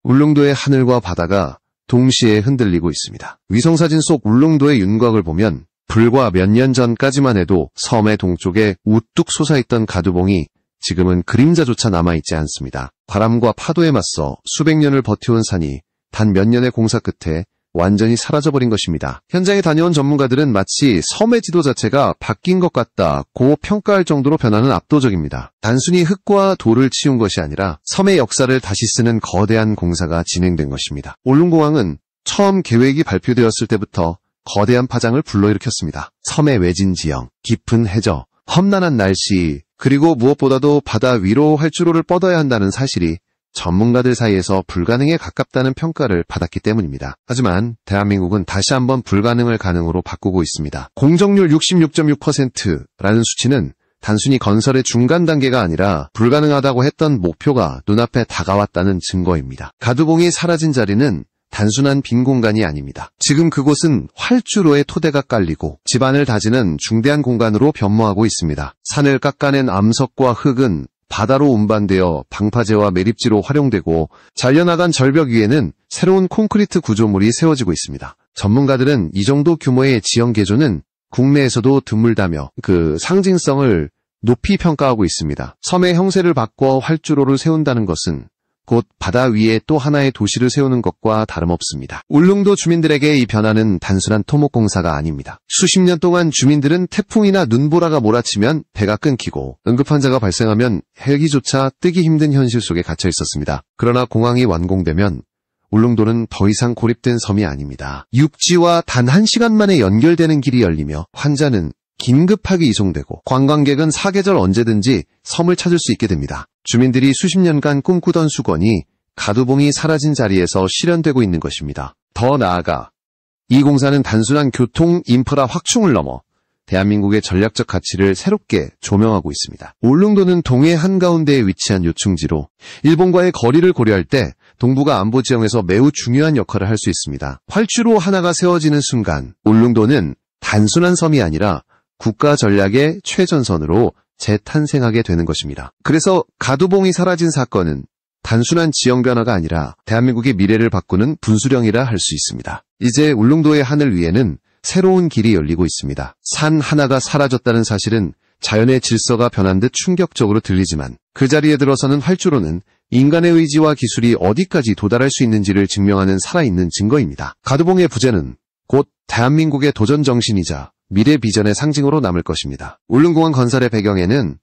울릉도의 하늘과 바다가 동시에 흔들리고 있습니다. 위성사진 속 울릉도의 윤곽을 보면 불과 몇 년 전까지만 해도 섬의 동쪽에 우뚝 솟아있던 가두봉이 지금은 그림자조차 남아있지 않습니다. 바람과 파도에 맞서 수백 년을 버텨온 산이 단 몇 년의 공사 끝에 완전히 사라져버린 것입니다. 현장에 다녀온 전문가들은 마치 섬의 지도 자체가 바뀐 것 같다고 평가할 정도로 변화는 압도적입니다. 단순히 흙과 돌을 치운 것이 아니라 섬의 역사를 다시 쓰는 거대한 공사가 진행된 것입니다. 울릉공항은 처음 계획이 발표되었을 때부터 거대한 파장을 불러일으켰습니다. 섬의 외진 지형, 깊은 해저, 험난한 날씨, 그리고 무엇보다도 바다 위로 활주로를 뻗어야 한다는 사실이 전문가들 사이에서 불가능에 가깝다는 평가를 받았기 때문입니다. 하지만 대한민국은 다시 한번 불가능을 가능으로 바꾸고 있습니다. 공정률 66.6%라는 수치는 단순히 건설의 중간 단계가 아니라 불가능하다고 했던 목표가 눈앞에 다가왔다는 증거입니다. 가두봉이 사라진 자리는 단순한 빈 공간이 아닙니다. 지금 그곳은 활주로의 토대가 깔리고 지반을 다지는 중대한 공간으로 변모하고 있습니다. 산을 깎아낸 암석과 흙은 바다로 운반되어 방파제와 매립지로 활용되고 잘려나간 절벽 위에는 새로운 콘크리트 구조물이 세워지고 있습니다. 전문가들은 이 정도 규모의 지형 개조는 국내에서도 드물다며 그 상징성을 높이 평가하고 있습니다. 섬의 형세를 바꿔 활주로를 세운다는 것은 곧 바다 위에 또 하나의 도시를 세우는 것과 다름없습니다. 울릉도 주민들에게 이 변화는 단순한 토목공사가 아닙니다. 수십 년 동안 주민들은 태풍이나 눈보라가 몰아치면 배가 끊기고 응급환자가 발생하면 헬기조차 뜨기 힘든 현실 속에 갇혀 있었습니다. 그러나 공항이 완공되면 울릉도는 더 이상 고립된 섬이 아닙니다. 육지와 단 1시간 만에 연결되는 길이 열리며 환자는 긴급하게 이송되고 관광객은 사계절 언제든지 섬을 찾을 수 있게 됩니다. 주민들이 수십 년간 꿈꾸던 수건이 가두봉이 사라진 자리에서 실현되고 있는 것입니다. 더 나아가 이 공사는 단순한 교통 인프라 확충을 넘어 대한민국의 전략적 가치를 새롭게 조명하고 있습니다. 울릉도는 동해 한가운데에 위치한 요충지로 일본과의 거리를 고려할 때 동북아 안보 지형에서 매우 중요한 역할을 할 수 있습니다. 활주로 하나가 세워지는 순간 울릉도는 단순한 섬이 아니라 국가 전략의 최전선으로 재탄생하게 되는 것입니다. 그래서 가두봉이 사라진 사건은 단순한 지형 변화가 아니라 대한민국의 미래를 바꾸는 분수령이라 할 수 있습니다. 이제 울릉도의 하늘 위에는 새로운 길이 열리고 있습니다. 산 하나가 사라졌다는 사실은 자연의 질서가 변한 듯 충격적으로 들리지만 그 자리에 들어서는 활주로는 인간의 의지와 기술이 어디까지 도달할 수 있는지를 증명하는 살아있는 증거입니다. 가두봉의 부재는 곧 대한민국의 도전 정신이자 미래 비전의 상징으로 남을 것입니다. 울릉공항 건설의 배경에는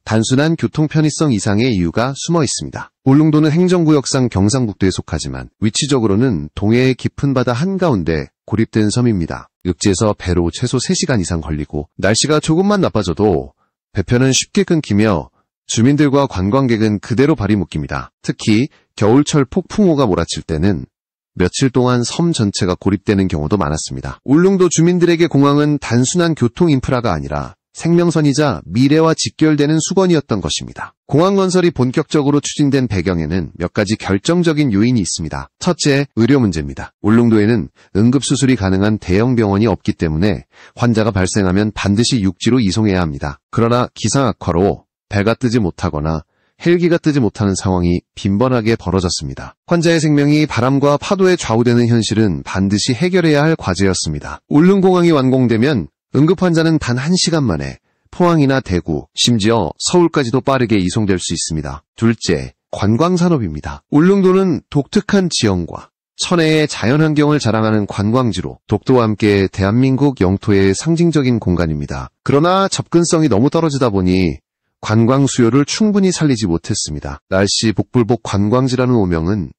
단순한 교통 편의성 이상의 이유가 숨어 있습니다. 울릉도는 행정구역상 경상북도에 속하지만 위치적으로는 동해의 깊은 바다 한가운데 고립된 섬입니다. 육지에서 배로 최소 3시간 이상 걸리고 날씨가 조금만 나빠져도 배편은 쉽게 끊기며 주민들과 관광객은 그대로 발이 묶입니다. 특히 겨울철 폭풍우가 몰아칠 때는 며칠 동안 섬 전체가 고립되는 경우도 많았습니다. 울릉도 주민들에게 공항은 단순한 교통 인프라가 아니라 생명선이자 미래와 직결되는 수건이었던 것입니다. 공항 건설이 본격적으로 추진된 배경에는 몇 가지 결정적인 요인이 있습니다. 첫째, 의료 문제입니다. 울릉도에는 응급수술이 가능한 대형 병원이 없기 때문에 환자가 발생하면 반드시 육지로 이송해야 합니다. 그러나 기상 악화로 배가 뜨지 못하거나 헬기가 뜨지 못하는 상황이 빈번하게 벌어졌습니다. 환자의 생명이 바람과 파도에 좌우되는 현실은 반드시 해결해야 할 과제였습니다. 울릉공항이 완공되면 응급환자는 단 1시간 만에 포항이나 대구, 심지어 서울까지도 빠르게 이송될 수 있습니다. 둘째, 관광산업입니다. 울릉도는 독특한 지형과 천혜의 자연환경을 자랑하는 관광지로 독도와 함께 대한민국 영토의 상징적인 공간입니다. 그러나 접근성이 너무 떨어지다 보니 관광 수요를 충분히 살리지 못했습니다. 날씨 복불복 관광지라는 오명은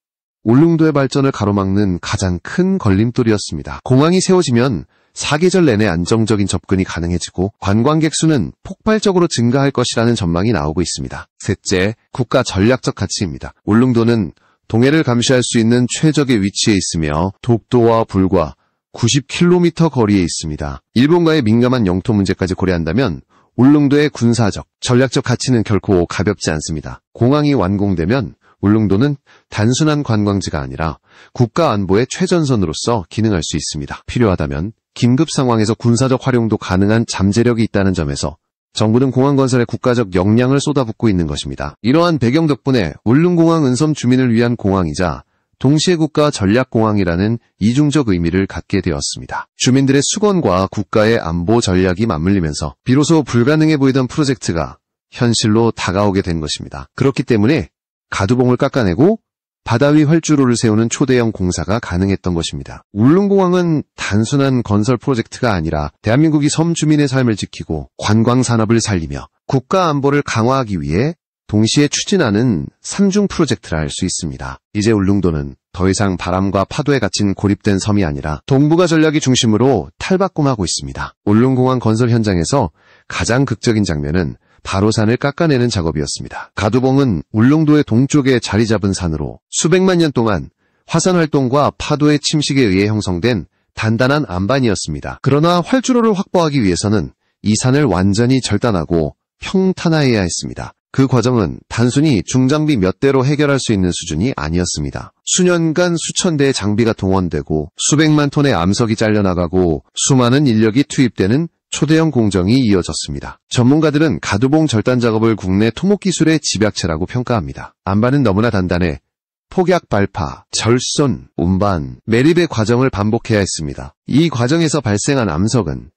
울릉도의 발전을 가로막는 가장 큰 걸림돌이었습니다. 공항이 세워지면 사계절 내내 안정적인 접근이 가능해지고 관광객 수는 폭발적으로 증가할 것이라는 전망이 나오고 있습니다. 셋째, 국가 전략적 가치입니다. 울릉도는 동해를 감시할 수 있는 최적의 위치에 있으며 독도와 불과 90km 거리에 있습니다. 일본과의 민감한 영토 문제까지 고려한다면 울릉도의 군사적, 전략적 가치는 결코 가볍지 않습니다. 공항이 완공되면 울릉도는 단순한 관광지가 아니라 국가 안보의 최전선으로서 기능할 수 있습니다. 필요하다면 긴급 상황에서 군사적 활용도 가능한 잠재력이 있다는 점에서 정부는 공항 건설에 국가적 역량을 쏟아붓고 있는 것입니다. 이러한 배경 덕분에 울릉공항 은섬 주민을 위한 공항이자 동시에 국가 전략공항이라는 이중적 의미를 갖게 되었습니다. 주민들의 수건과 국가의 안보 전략이 맞물리면서 비로소 불가능해 보이던 프로젝트가 현실로 다가오게 된 것입니다. 그렇기 때문에 가두봉을 깎아내고 바다 위 활주로를 세우는 초대형 공사가 가능했던 것입니다. 울릉공항은 단순한 건설 프로젝트가 아니라 대한민국이 섬 주민의 삶을 지키고 관광 산업을 살리며 국가 안보를 강화하기 위해 동시에 추진하는 3중 프로젝트라 할 수 있습니다. 이제 울릉도는 더 이상 바람과 파도에 갇힌 고립된 섬이 아니라 동북아 전략이 중심으로 탈바꿈하고 있습니다. 울릉공항 건설 현장에서 가장 극적인 장면은 바로 산을 깎아내는 작업이었습니다. 가두봉은 울릉도의 동쪽에 자리 잡은 산으로 수백만 년 동안 화산 활동과 파도의 침식에 의해 형성된 단단한 안반이었습니다. 그러나 활주로를 확보하기 위해서는 이 산을 완전히 절단하고 평탄화해야 했습니다. 그 과정은 단순히 중장비 몇 대로 해결할 수 있는 수준이 아니었습니다. 수년간 수천 대의 장비가 동원되고 수백만 톤의 암석이 잘려나가고 수많은 인력이 투입되는 초대형 공정이 이어졌습니다. 전문가들은 가두봉 절단 작업을 국내 토목기술의 집약체라고 평가합니다. 안반은 너무나 단단해 폭약 발파, 절손, 운반, 매립의 과정을 반복해야 했습니다. 이 과정에서 발생한 암석은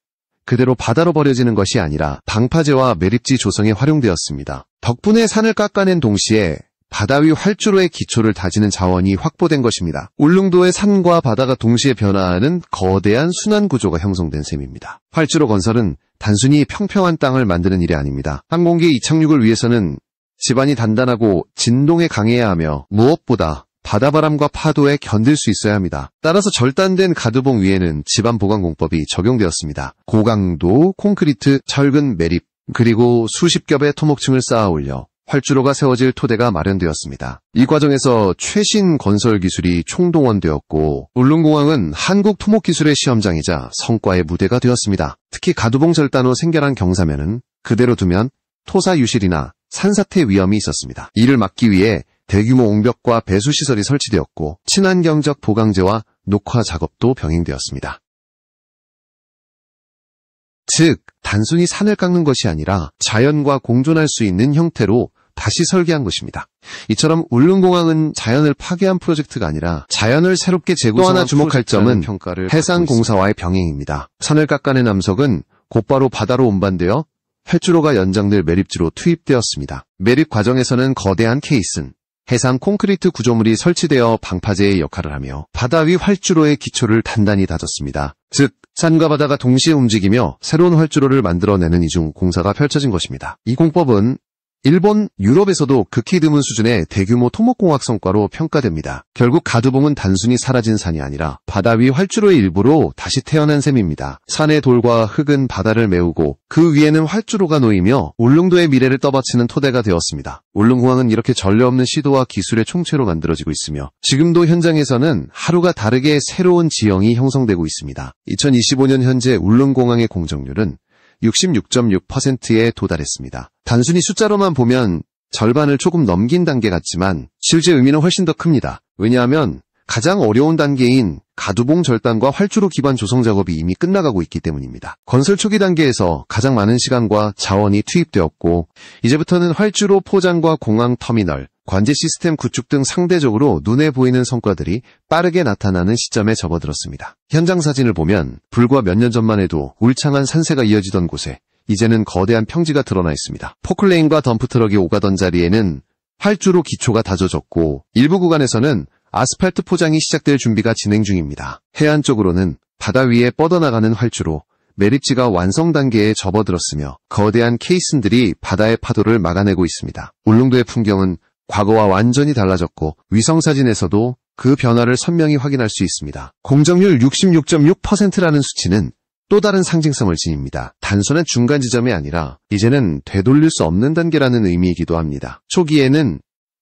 그대로 바다로 버려지는 것이 아니라 방파제와 매립지 조성에 활용되었습니다. 덕분에 산을 깎아낸 동시에 바다 위 활주로의 기초를 다지는 자원이 확보된 것입니다. 울릉도의 산과 바다가 동시에 변화하는 거대한 순환 구조가 형성된 셈입니다. 활주로 건설은 단순히 평평한 땅을 만드는 일이 아닙니다. 항공기 이착륙을 위해서는 지반이 단단하고 진동에 강해야 하며 무엇보다 바다바람과 파도에 견딜 수 있어야 합니다. 따라서 절단된 가두봉 위에는 지반 보강 공법이 적용되었습니다. 고강도 콘크리트, 철근 매립, 그리고 수십 겹의 토목층을 쌓아 올려 활주로가 세워질 토대가 마련되었습니다. 이 과정에서 최신 건설 기술이 총동원되었고 울릉공항은 한국 토목기술의 시험장이자 성과의 무대가 되었습니다. 특히 가두봉 절단 후 생겨난 경사면은 그대로 두면 토사 유실이나 산사태 위험이 있었습니다. 이를 막기 위해 대규모 옹벽과 배수시설이 설치되었고 친환경적 보강제와 녹화 작업도 병행되었습니다. 즉, 단순히 산을 깎는 것이 아니라 자연과 공존할 수 있는 형태로 다시 설계한 것입니다. 이처럼 울릉공항은 자연을 파괴한 프로젝트가 아니라 자연을 새롭게 재구성한 또 하나 주목할 점은 해상공사와의 병행입니다. 산을 깎아낸 암석은 곧바로 바다로 운반되어 활주로가 연장될 매립지로 투입되었습니다. 매립 과정에서는 거대한 케이슨, 해상 콘크리트 구조물이 설치되어 방파제의 역할을 하며 바다 위 활주로의 기초를 단단히 다졌습니다. 즉, 산과 바다가 동시에 움직이며 새로운 활주로를 만들어내는 이중 공사가 펼쳐진 것입니다. 이 공법은 일본, 유럽에서도 극히 드문 수준의 대규모 토목공학 성과로 평가됩니다. 결국 가두봉은 단순히 사라진 산이 아니라 바다 위 활주로의 일부로 다시 태어난 셈입니다. 산의 돌과 흙은 바다를 메우고 그 위에는 활주로가 놓이며 울릉도의 미래를 떠받치는 토대가 되었습니다. 울릉공항은 이렇게 전례 없는 시도와 기술의 총체로 만들어지고 있으며 지금도 현장에서는 하루가 다르게 새로운 지형이 형성되고 있습니다. 2025년 현재 울릉공항의 공정률은 66.6%에 도달했습니다. 단순히 숫자로만 보면 절반을 조금 넘긴 단계 같지만 실제 의미는 훨씬 더 큽니다. 왜냐하면 가장 어려운 단계인 가두봉 절단과 활주로 기반 조성 작업이 이미 끝나가고 있기 때문입니다. 건설 초기 단계에서 가장 많은 시간과 자원이 투입되었고 이제부터는 활주로 포장과 공항 터미널, 관제 시스템 구축 등 상대적으로 눈에 보이는 성과들이 빠르게 나타나는 시점에 접어들었습니다. 현장 사진을 보면 불과 몇 년 전만 해도 울창한 산세가 이어지던 곳에 이제는 거대한 평지가 드러나 있습니다. 포클레인과 덤프트럭이 오가던 자리에는 활주로 기초가 다져졌고 일부 구간에서는 아스팔트 포장이 시작될 준비가 진행 중입니다. 해안 쪽으로는 바다 위에 뻗어나가는 활주로, 매립지가 완성 단계에 접어들었으며 거대한 케이슨들이 바다의 파도를 막아내고 있습니다. 울릉도의 풍경은 과거와 완전히 달라졌고 위성사진에서도 그 변화를 선명히 확인할 수 있습니다. 공정률 66.6%라는 수치는 또 다른 상징성을 지닙니다. 단순한 중간 지점이 아니라 이제는 되돌릴 수 없는 단계라는 의미이기도 합니다. 초기에는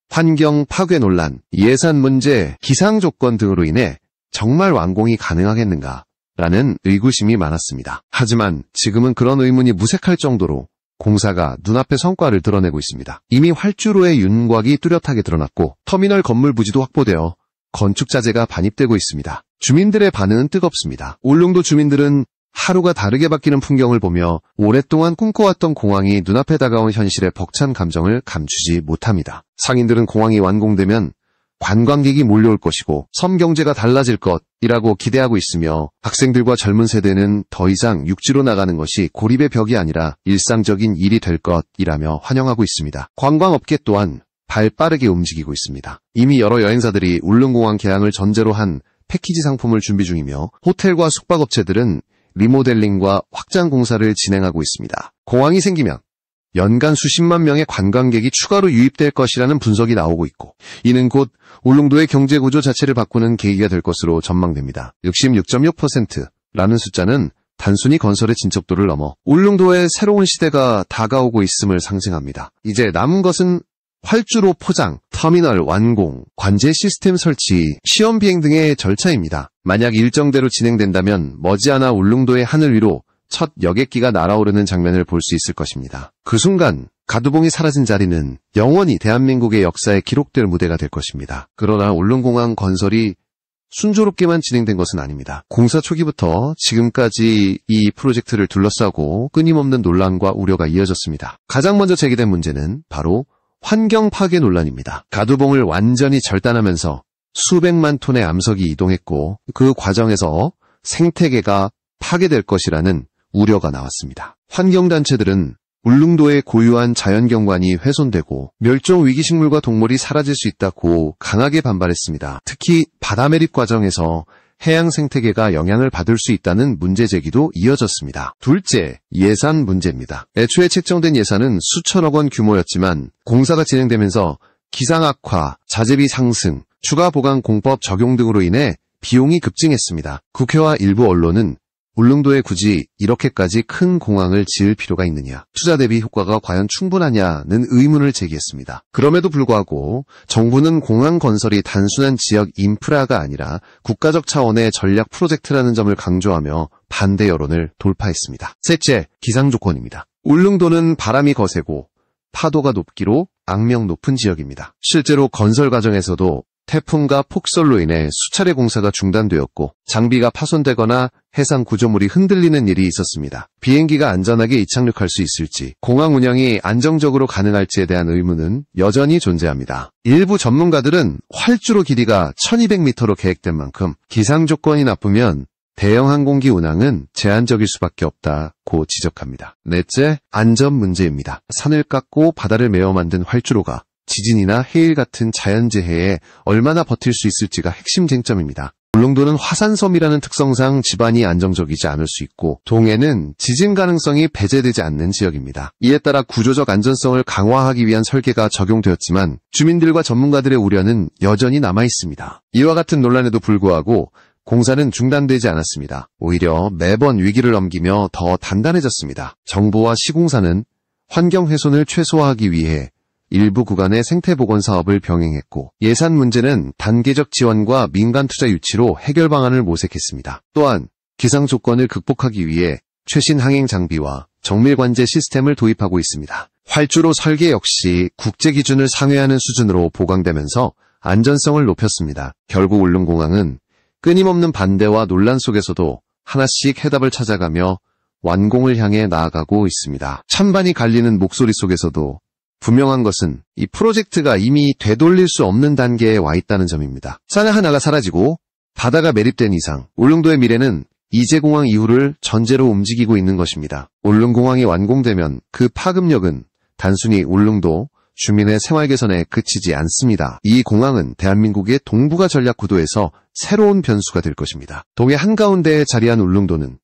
환경 파괴 논란, 예산 문제, 기상 조건 등으로 인해 정말 완공이 가능하겠는가? 라는 의구심이 많았습니다. 하지만 지금은 그런 의문이 무색할 정도로 공사가 눈앞의 성과를 드러내고 있습니다. 이미 활주로의 윤곽이 뚜렷하게 드러났고 터미널 건물 부지도 확보되어 건축 자재가 반입되고 있습니다. 주민들의 반응은 뜨겁습니다. 울릉도 주민들은 하루가 다르게 바뀌는 풍경을 보며 오랫동안 꿈꿔왔던 공항이 눈앞에 다가온 현실의 벅찬 감정을 감추지 못합니다. 상인들은 공항이 완공되면 관광객이 몰려올 것이고 섬 경제가 달라질 것이라고 기대하고 있으며 학생들과 젊은 세대는 더 이상 육지로 나가는 것이 고립의 벽이 아니라 일상적인 일이 될 것이라며 환영하고 있습니다. 관광업계 또한 발 빠르게 움직이고 있습니다. 이미 여러 여행사들이 울릉공항 개항을 전제로 한 패키지 상품을 준비 중이며 호텔과 숙박업체들은 리모델링과 확장 공사를 진행하고 있습니다. 공항이 생기면 연간 수십만 명의 관광객이 추가로 유입될 것이라는 분석이 나오고 있고 이는 곧 울릉도의 경제구조 자체를 바꾸는 계기가 될 것으로 전망됩니다. 66.6%라는 숫자는 단순히 건설의 진척도를 넘어 울릉도의 새로운 시대가 다가오고 있음을 상징합니다. 이제 남은 것은 활주로 포장, 터미널 완공, 관제 시스템 설치, 시험 비행 등의 절차입니다. 만약 일정대로 진행된다면 머지않아 울릉도의 하늘 위로 첫 여객기가 날아오르는 장면을 볼 수 있을 것입니다. 그 순간 가두봉이 사라진 자리는 영원히 대한민국의 역사에 기록될 무대가 될 것입니다. 그러나 울릉공항 건설이 순조롭게만 진행된 것은 아닙니다. 공사 초기부터 지금까지 이 프로젝트를 둘러싸고 끊임없는 논란과 우려가 이어졌습니다. 가장 먼저 제기된 문제는 바로 환경 파괴 논란입니다. 가두봉을 완전히 절단하면서 수백만 톤의 암석이 이동했고 그 과정에서 생태계가 파괴될 것이라는 우려가 나왔습니다. 환경단체들은 울릉도의 고유한 자연경관이 훼손되고 멸종위기식물과 동물이 사라질 수 있다고 강하게 반발했습니다. 특히 바다 매립 과정에서 해양 생태계가 영향을 받을 수 있다는 문제 제기도 이어졌습니다. 둘째, 예산 문제입니다. 애초에 책정된 예산은 수천억 원 규모였지만 공사가 진행되면서 기상 악화, 자재비 상승, 추가 보강 공법 적용 등으로 인해 비용이 급증했습니다. 국회와 일부 언론은 울릉도에 굳이 이렇게까지 큰 공항을 지을 필요가 있느냐, 투자 대비 효과가 과연 충분하냐는 의문을 제기했습니다. 그럼에도 불구하고 정부는 공항 건설이 단순한 지역 인프라가 아니라 국가적 차원의 전략 프로젝트라는 점을 강조하며 반대 여론을 돌파했습니다. 셋째, 기상 조건입니다. 울릉도는 바람이 거세고 파도가 높기로 악명 높은 지역입니다. 실제로 건설 과정에서도 태풍과 폭설로 인해 수차례 공사가 중단되었고 장비가 파손되거나 해상 구조물이 흔들리는 일이 있었습니다. 비행기가 안전하게 이착륙할 수 있을지, 공항 운영이 안정적으로 가능할지에 대한 의문은 여전히 존재합니다. 일부 전문가들은 활주로 길이가 1200m로 계획된 만큼 기상 조건이 나쁘면 대형 항공기 운항은 제한적일 수밖에 없다고 지적합니다. 넷째, 안전 문제입니다. 산을 깎고 바다를 메어 만든 활주로가 지진이나 해일 같은 자연재해에 얼마나 버틸 수 있을지가 핵심 쟁점입니다. 울릉도는 화산섬이라는 특성상 지반이 안정적이지 않을 수 있고 동해는 지진 가능성이 배제되지 않는 지역입니다. 이에 따라 구조적 안전성을 강화하기 위한 설계가 적용되었지만 주민들과 전문가들의 우려는 여전히 남아 있습니다. 이와 같은 논란에도 불구하고 공사는 중단되지 않았습니다. 오히려 매번 위기를 넘기며 더 단단해졌습니다. 정부와 시공사는 환경 훼손을 최소화하기 위해 일부 구간의 생태복원 사업을 병행했고 예산 문제는 단계적 지원과 민간 투자 유치로 해결 방안을 모색했습니다. 또한 기상 조건을 극복하기 위해 최신 항행 장비와 정밀 관제 시스템을 도입하고 있습니다. 활주로 설계 역시 국제 기준을 상회하는 수준으로 보강되면서 안전성을 높였습니다. 결국 울릉공항은 끊임없는 반대와 논란 속에서도 하나씩 해답을 찾아가며 완공을 향해 나아가고 있습니다. 찬반이 갈리는 목소리 속에서도 분명한 것은 이 프로젝트가 이미 되돌릴 수 없는 단계에 와 있다는 점입니다. 산 하나가 사라지고 바다가 매립된 이상 울릉도의 미래는 이재공항 이후를 전제로 움직이고 있는 것입니다. 울릉공항이 완공되면 그 파급력은 단순히 울릉도 주민의 생활 개선에 그치지 않습니다. 이 공항은 대한민국의 동북아 전략 구도에서 새로운 변수가 될 것입니다. 동해 한가운데에 자리한 울릉도는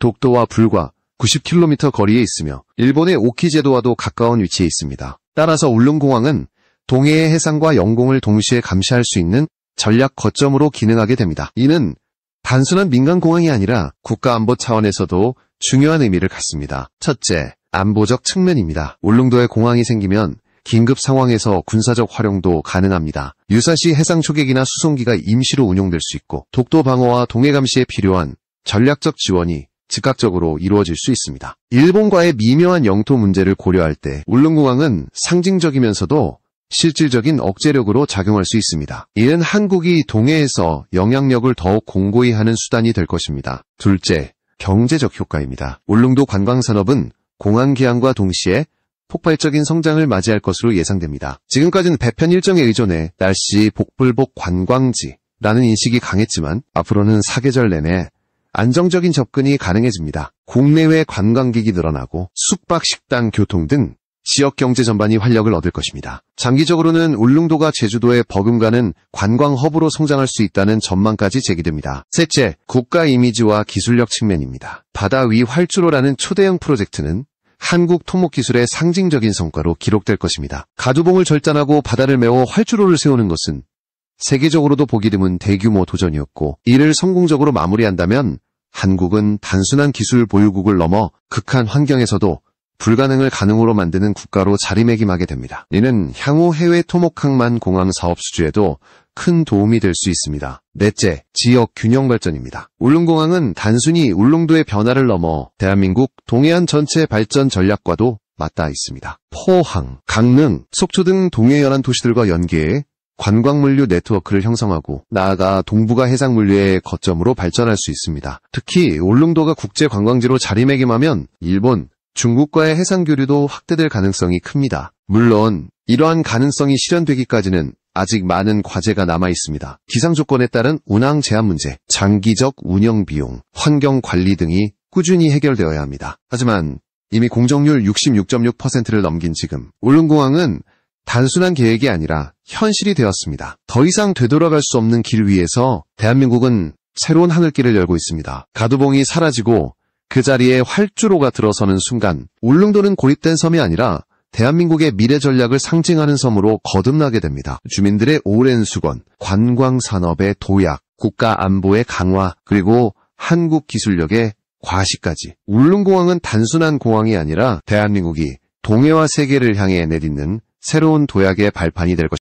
독도와 불과 90km 거리에 있으며 일본의 오키 제도와도 가까운 위치에 있습니다. 따라서 울릉공항은 동해의 해상과 영공을 동시에 감시할 수 있는 전략 거점으로 기능하게 됩니다. 이는 단순한 민간공항이 아니라 국가안보 차원에서도 중요한 의미를 갖습니다. 첫째, 안보적 측면입니다. 울릉도에 공항이 생기면 긴급 상황에서 군사적 활용도 가능합니다. 유사시 해상 초계기나 수송기가 임시로 운용될 수 있고 독도 방어와 동해 감시에 필요한 전략적 지원이 즉각적으로 이루어질 수 있습니다. 일본과의 미묘한 영토 문제를 고려할 때 울릉공항은 상징적이면서도 실질적인 억제력으로 작용할 수 있습니다. 이는 한국이 동해에서 영향력을 더욱 공고히 하는 수단이 될 것입니다. 둘째, 경제적 효과입니다. 울릉도 관광산업은 공항 개항과 동시에 폭발적인 성장을 맞이할 것으로 예상됩니다. 지금까지는 배편 일정에 의존해 날씨 복불복 관광지라는 인식이 강했지만 앞으로는 사계절 내내 안정적인 접근이 가능해집니다. 국내외 관광객이 늘어나고 숙박, 식당, 교통 등 지역 경제 전반이 활력을 얻을 것입니다. 장기적으로는 울릉도가 제주도에 버금가는 관광 허브로 성장할 수 있다는 전망까지 제기됩니다. 셋째, 국가 이미지와 기술력 측면입니다. 바다 위 활주로라는 초대형 프로젝트는 한국 토목기술의 상징적인 성과로 기록될 것입니다. 가두봉을 절단하고 바다를 메워 활주로를 세우는 것은 세계적으로도 보기 드문 대규모 도전이었고, 이를 성공적으로 마무리한다면 한국은 단순한 기술 보유국을 넘어 극한 환경에서도 불가능을 가능으로 만드는 국가로 자리매김하게 됩니다. 이는 향후 해외 토목항만 공항 사업 수주에도 큰 도움이 될 수 있습니다. 넷째, 지역 균형 발전입니다. 울릉공항은 단순히 울릉도의 변화를 넘어 대한민국 동해안 전체 발전 전략과도 맞닿아 있습니다. 포항, 강릉, 속초 등 동해 연안 도시들과 연계해 관광물류 네트워크를 형성하고 나아가 동북아 해상물류의 거점으로 발전할 수 있습니다. 특히 울릉도가 국제관광지로 자리매김하면 일본, 중국과의 해상교류도 확대될 가능성이 큽니다. 물론 이러한 가능성이 실현되기까지는 아직 많은 과제가 남아있습니다. 기상조건에 따른 운항 제한 문제, 장기적 운영 비용, 환경관리 등이 꾸준히 해결되어야 합니다. 하지만 이미 공정률 66.6%를 넘긴 지금 울릉공항은 단순한 계획이 아니라 현실이 되었습니다. 더 이상 되돌아갈 수 없는 길 위에서 대한민국은 새로운 하늘길을 열고 있습니다. 가두봉이 사라지고 그 자리에 활주로가 들어서는 순간 울릉도는 고립된 섬이 아니라 대한민국의 미래 전략을 상징하는 섬으로 거듭나게 됩니다. 주민들의 오랜 수건, 관광산업의 도약, 국가 안보의 강화, 그리고 한국 기술력의 과시까지. 울릉공항은 단순한 공항이 아니라 대한민국이 동해와 세계를 향해 내딛는 새로운 도약의 발판이 될 것입니다.